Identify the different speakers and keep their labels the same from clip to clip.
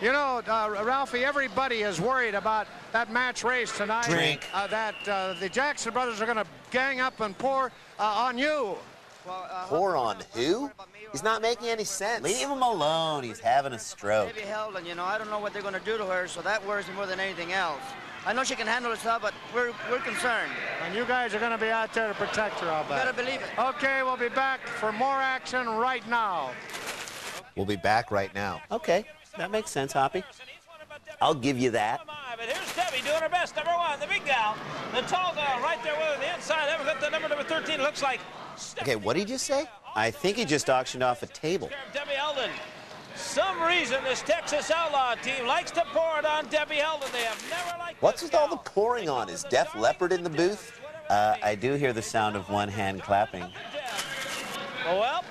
Speaker 1: You know, Ralphie, everybody is worried about that match race tonight.
Speaker 2: Drink.
Speaker 1: That the Jackson brothers are going to gang up and pour on you.
Speaker 2: Pour on who? He's not making any sense. Leave him alone. He's having a stroke.
Speaker 3: Debbie Helden, you know, I don't know what they're going to do to her, so that worries me more than anything else. I know she can handle herself, but we're concerned.
Speaker 1: And you guys are going to be out there to protect her, I'll bet.
Speaker 3: You better believe it.
Speaker 1: Okay, we'll be back for more action right now.
Speaker 2: We'll be back right now. Okay, that makes sense, Hoppy. I'll give you that.
Speaker 4: But here's Debbie doing her best. Number one, the big gal, the tall gal right there with her, the inside. Haven't got the number 13. Looks like.
Speaker 2: Okay, what did you say? I think he just auctioned off a table.
Speaker 4: Debbie Helden. Some reason this Texas Outlaw team likes to pour it on Debbie Helden. They have never liked.
Speaker 2: What's with all the pouring on? Is Def Leppard in the booth? I do hear the sound of one hand clapping.
Speaker 4: Well.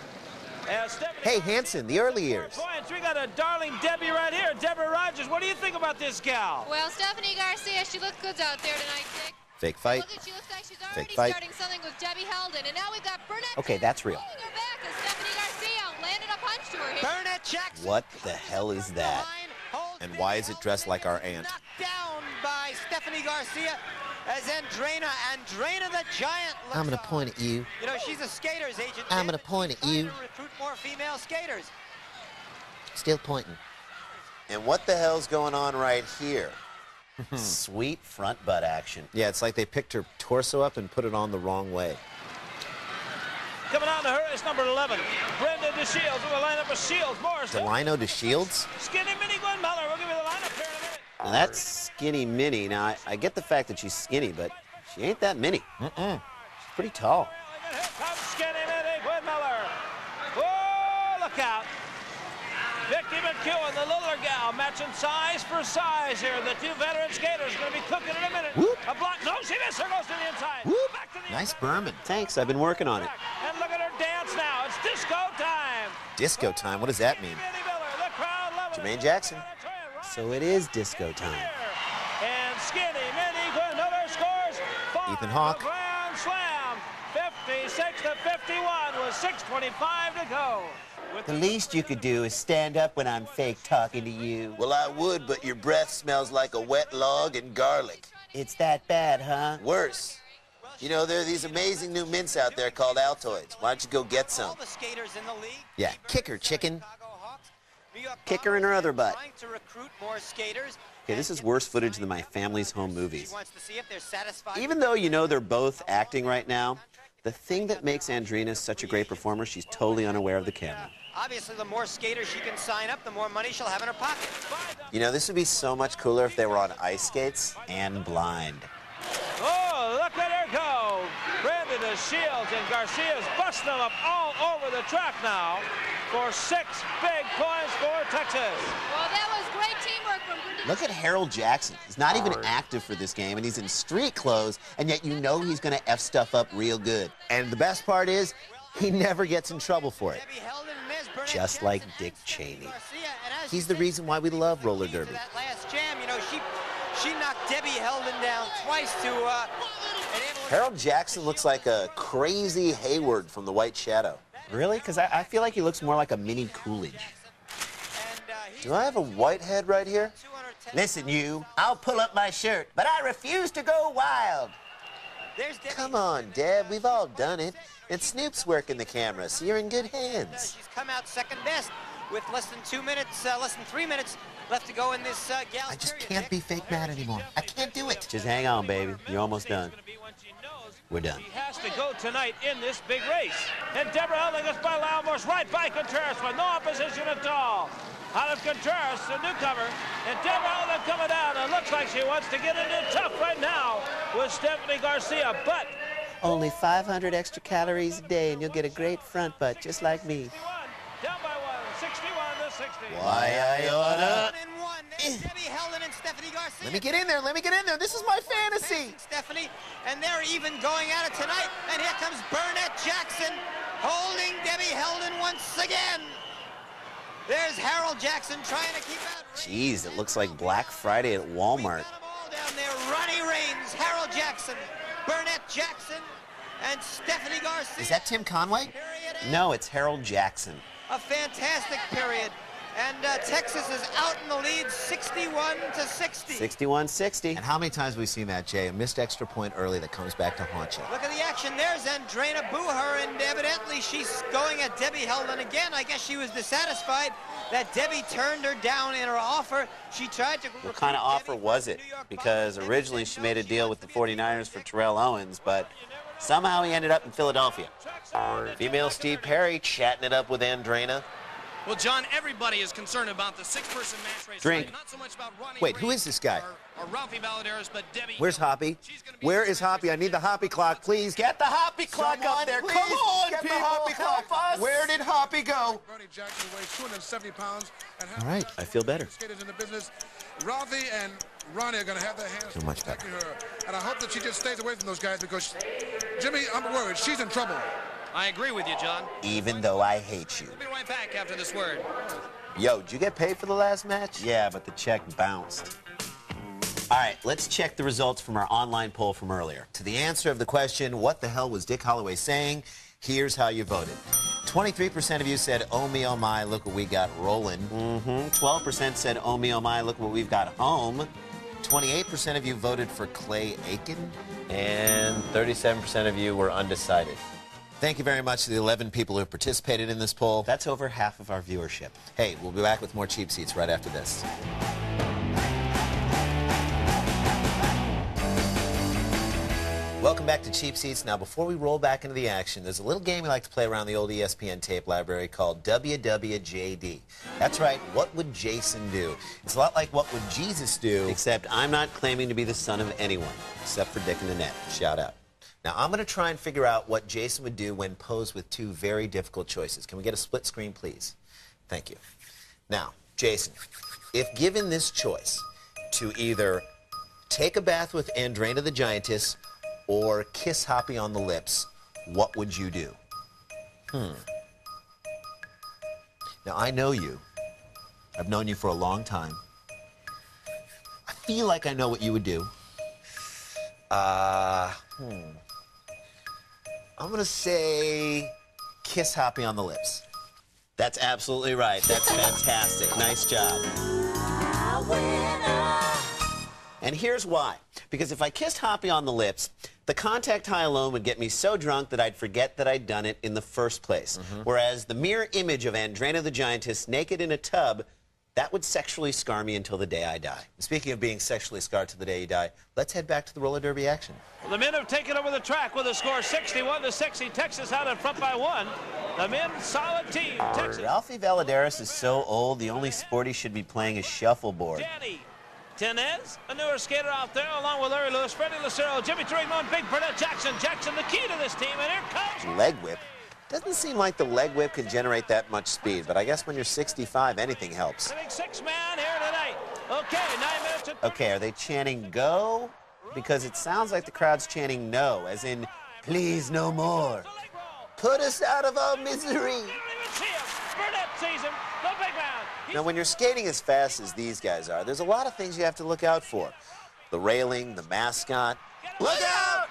Speaker 2: Hey, Hanson, the early years.
Speaker 4: We got a darling Debbie right here. Deborah Rogers, what do you think about this gal?
Speaker 5: Well, Stephanie Garcia, she looked good out there tonight, Dick.
Speaker 2: Fake fight.
Speaker 5: Look, she looks like she's already starting something with Debbie Helden. And now we've got Burnett.
Speaker 2: Okay, that's real.
Speaker 5: Her back as Stephanie Garcia landed a punch to her here.
Speaker 3: Burnett Jackson.
Speaker 2: What the hell is that? And why is it dressed like our aunt?
Speaker 3: Knocked down by Stephanie Garcia as Andrena the Giant.
Speaker 2: I'm going to point at you.
Speaker 3: You know, she's a skater's agent.
Speaker 2: I'm going to point at you.
Speaker 3: To recruit more female skaters.
Speaker 2: Still pointing. And what the hell's going on right here? Sweet front butt action. Yeah, it's like they picked her torso up and put it on the wrong way.
Speaker 4: Coming on to her is number 11, Brenda DeShields. With a lineup of Shields, Morris.
Speaker 2: Delino DeShields?
Speaker 4: Skinny Minnie Gwen Muller. We'll give you the lineup here in a minute.
Speaker 2: Now that's Skinny Minnie. Now, I get the fact that she's skinny, but she ain't that mini. She's pretty tall.
Speaker 4: Here comes Skinny Minnie Gwen Muller. Oh, look out. Vicky McEwen, the littler gal, matching size for size here. The two veteran skaters are going to be cooking in a minute.
Speaker 2: Whoop.
Speaker 4: A block. No, she missed. Her goes to the inside.
Speaker 2: Whoop.
Speaker 4: Back to the
Speaker 2: Nice
Speaker 4: inside.
Speaker 2: Berman. Thanks, I've been working on it.
Speaker 4: And look at her dance now. It's disco time.
Speaker 2: Disco time? What does that mean?
Speaker 4: Minnie Miller, the crowd loves
Speaker 2: Jermaine Jackson. So it is disco time.
Speaker 4: And Skinny Minnie Gwen Miller scores 5.
Speaker 2: Ethan Hawke.
Speaker 4: Grand slam. 56 to 51 with 6:25 to go.
Speaker 2: The least you could do is stand up when I'm fake talking to you. Well, I would, but your breath smells like a wet log and garlic. It's that bad, huh? Worse. You know, there are these amazing new mints out there called Altoids. Why don't you go get some?
Speaker 3: All the skaters in the league.
Speaker 2: Yeah, kick her, chicken. Kick her in her other butt.
Speaker 3: Trying to recruit more skaters.
Speaker 2: Okay, this is worse footage than my family's home movies.
Speaker 3: She wants to see if they're satisfied.
Speaker 2: Even though you know they're both acting right now, the thing that makes Andrena such a great performer, she's totally unaware of the camera.
Speaker 3: Obviously, the more skaters she can sign up, the more money she'll have in her pocket.
Speaker 2: You know, this would be so much cooler if they were on ice skates and blind.
Speaker 4: Oh, look at her go. Brenda DeShields and Garcia's busting them up all over the track now for 6 big points for Texas.
Speaker 5: Well, that was great teamwork from Brenda.
Speaker 2: Look at Harold Jackson. He's not even active for this game, and he's in street clothes, and yet you know he's going to F stuff up real good. And the best part is, he never gets in trouble for it. Just like Dick Cheney. He's the reason why we love roller derby.
Speaker 3: That last jam, you know, she knocked Debbie Helden down twice to enable.
Speaker 2: Harold Jackson looks like a crazy Hayward from The White Shadow. Really? Because I feel like he looks more like a mini Coolidge. Do I have a white head right here? Listen, you, I'll pull up my shirt, but I refuse to go wild. Come on, Deb, we've all done it. And Snoop's working the camera, so you're in good hands.
Speaker 3: She's come out second best with less than 3 minutes left to go in this gal's
Speaker 2: I just
Speaker 3: period.
Speaker 2: can't be fake mad anymore. I can't do it. Just hang on, baby. You're almost done. We're done.
Speaker 4: He has to go tonight in this big race. And Deborah Helden goes by Laumos, right by Contreras with no opposition at all. Out of Contreras, the newcomer, and Deborah Helden coming down. It looks like she wants to get into tough right now with Stephanie Garcia, but
Speaker 2: Only 500 extra calories a day, and you'll get a great front butt, just like me.
Speaker 4: down by 1, 61 to 60.
Speaker 2: Why, I oughta...
Speaker 3: Debbie Helden and Stephanie Garcia.
Speaker 2: Let me get in there, let me get in there. This is my fantasy.
Speaker 3: Stephanie, and they're even going at it tonight. And here comes Burnett Jackson holding Debbie Helden once again. There's Harold Jackson trying to keep out.
Speaker 2: Jeez, it looks like Black Friday at Walmart.
Speaker 3: We've got them all down there. Ronnie Raines, Harold Jackson, Burnett Jackson, and Stephanie Garcia.
Speaker 2: Is that Tim Conway? No, it's Harold Jackson.
Speaker 3: A fantastic period. And Texas is out in the lead, 61-60.
Speaker 2: 61-60. And how many times have we seen that, Jay? A missed extra point early that comes back to haunt you.
Speaker 3: Look at the action. There's Andrena Buher, and evidently she's going at Debbie Heldon again. I guess she was dissatisfied that Debbie turned her down in her offer. She tried to...
Speaker 2: What kind of offer was it? Because originally she made a deal with the 49ers for Terrell Owens, but somehow he ended up in Philadelphia. Female Steve Perry chatting it up with Andrena.
Speaker 6: Well, John, everybody is concerned about the six-person match race.
Speaker 2: Drink.
Speaker 6: Not so much about Ronnie
Speaker 2: Wait, who is this guy?
Speaker 6: Or Ralphie Valadares, but Debbie.
Speaker 2: Where's Hoppy? Where is Hoppy? I need the Hoppy clock, please. Get the Hoppy clock up there.
Speaker 7: Please.
Speaker 2: Come on,
Speaker 7: Get
Speaker 2: people.
Speaker 7: the Hoppy
Speaker 2: Help
Speaker 7: clock.
Speaker 2: us.
Speaker 7: Where did Hoppy go?
Speaker 1: Bernie Jackson weighs 270 pounds. And
Speaker 2: All right, I feel better.
Speaker 1: Skaters in the business. Ralphie and Ronnie are going to have their hands
Speaker 2: Feel much better.
Speaker 1: protecting her. And I hope that she just stays away from those guys because, Jimmy, I'm worried. She's in trouble.
Speaker 6: I agree with you, John.
Speaker 2: Even though I hate you.
Speaker 6: We'll be right back after this word.
Speaker 2: Yo, did you get paid for the last match? Yeah, but the check bounced. All right, let's check the results from our online poll from earlier. To the answer of the question, what the hell was Dick Holloway saying? Here's how you voted. 23% of you said, oh me, oh my, look what we got rolling. 12% said, oh me, oh my, look what we've got home. 28% of you voted for Clay Aiken. And 37% of you were undecided. Thank you very much to the 11 people who have participated in this poll. That's over half of our viewership. Hey, we'll be back with more Cheap Seats right after this. Welcome back to Cheap Seats. Now, before we roll back into the action, there's a little game we like to play around the old ESPN tape library called WWJD. That's right, what would Jason do? It's a lot like what would Jesus do, except I'm not claiming to be the son of anyone, except for Dick and Annette. Shout out. Now, I'm going to try and figure out what Jason would do when posed with two very difficult choices. Can we get a split screen, please? Thank you. Now, Jason, if given this choice to either take a bath with Andrena the Giantess or kiss Hoppy on the lips, what would you do? Now, I know you. I've known you for a long time. I feel like I know what you would do. I'm going to say kiss Hoppy on the lips. That's absolutely right. That's fantastic. Nice job. And here's why. Because if I kissed Hoppy on the lips, the contact high alone would get me so drunk that I'd forget that I'd done it in the first place. Whereas the mere image of Andrena the Giantess naked in a tub, that would sexually scar me until the day I die. Speaking of being sexually scarred to the day you die, let's head back to the roller derby action.
Speaker 4: Well, the men have taken over the track with a score 61-60. Texas out in front by 1. The men, solid team. Texas.
Speaker 2: Ralphie Valadares is so old, the only sport he should be playing is shuffleboard.
Speaker 4: Danny Tenez, a newer skater out there, along with Larry Lewis, Freddie Lucero, Jimmy Torino, and Big Burnett Jackson. Jackson, the key to this team, and here comes...
Speaker 2: Leg whip? Doesn't seem like the leg whip can generate that much speed, but I guess when you're 65, anything helps.
Speaker 4: Big six-man here tonight. Okay, 9 minutes.
Speaker 2: Okay, are they chanting go? Because it sounds like the crowd's chanting no, as in, please no more. Put us out of our misery.
Speaker 4: Burnett sees him, the big man.
Speaker 2: Now, when you're skating as fast as these guys are, there's a lot of things you have to look out for. The railing, the mascot. Look out!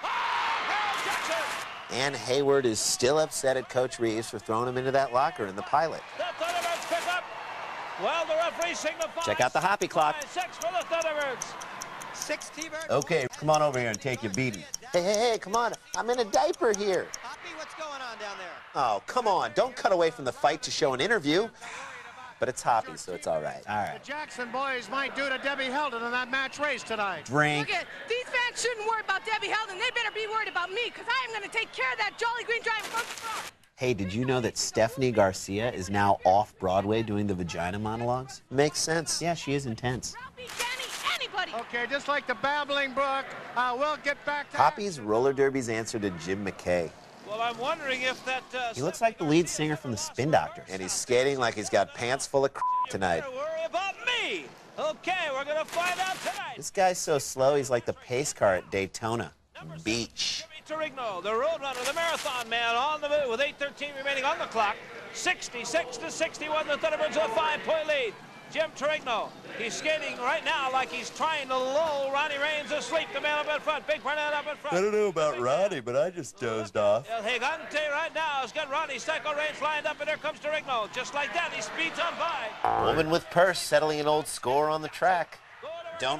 Speaker 2: Ann Hayward is still upset at Coach Reeves for throwing him into that locker in the pilot.
Speaker 4: The Thunderbirds pick up. Well, the referee signifies.
Speaker 2: Check out the Hoppy clock.
Speaker 4: 6 for the Thunderbirds.
Speaker 3: 6 T-Bird.
Speaker 2: Okay, come on over here and take your beating. Hey, come on. I'm in a diaper here.
Speaker 3: Hoppy, what's going on down there?
Speaker 2: Oh, come on. Don't cut away from the fight to show an interview. But it's Hoppy, so it's all right. All right.
Speaker 1: The Jackson boys might do to Debbie Heldon in that match race tonight.
Speaker 2: Drink.
Speaker 8: Look at, these fans shouldn't worry about Debbie Heldon. They better be worried about me, because I am going to take care of that Jolly Green Giant from the front.
Speaker 2: Hey, did you know that Stephanie Garcia is now off-Broadway doing the vagina monologues? Makes sense. Yeah, she is intense.
Speaker 8: Ralphie, Danny, anybody.
Speaker 1: Okay, just like the babbling brook, we'll get back to...
Speaker 2: Hoppy's roller derby's answer to Jim McKay.
Speaker 4: Well, I'm wondering if that...
Speaker 2: He looks like the lead singer from the Spin Doctors. And he's skating like he's got pants full of tonight.
Speaker 4: Don't worry about me. Okay, we're going to find out tonight.
Speaker 2: This guy's so slow, he's like the pace car at Daytona Beach.
Speaker 4: Jimmy Torino, the road runner, the marathon man, on the move with 8:13 remaining on the clock. 66-61, the Thunderbirds with a 5-point lead. Jim Torino He's skating right now like he's trying to lull Ronnie Raines asleep. The man up in front. Big Burnett up in front.
Speaker 2: I don't know about Ronnie, but I just dozed off.
Speaker 4: El Gigante right now has got Ronnie Psycho Raines lined up, and here comes Derigno. Just like that, he speeds on by.
Speaker 2: Woman with purse settling an old score on the track. Don't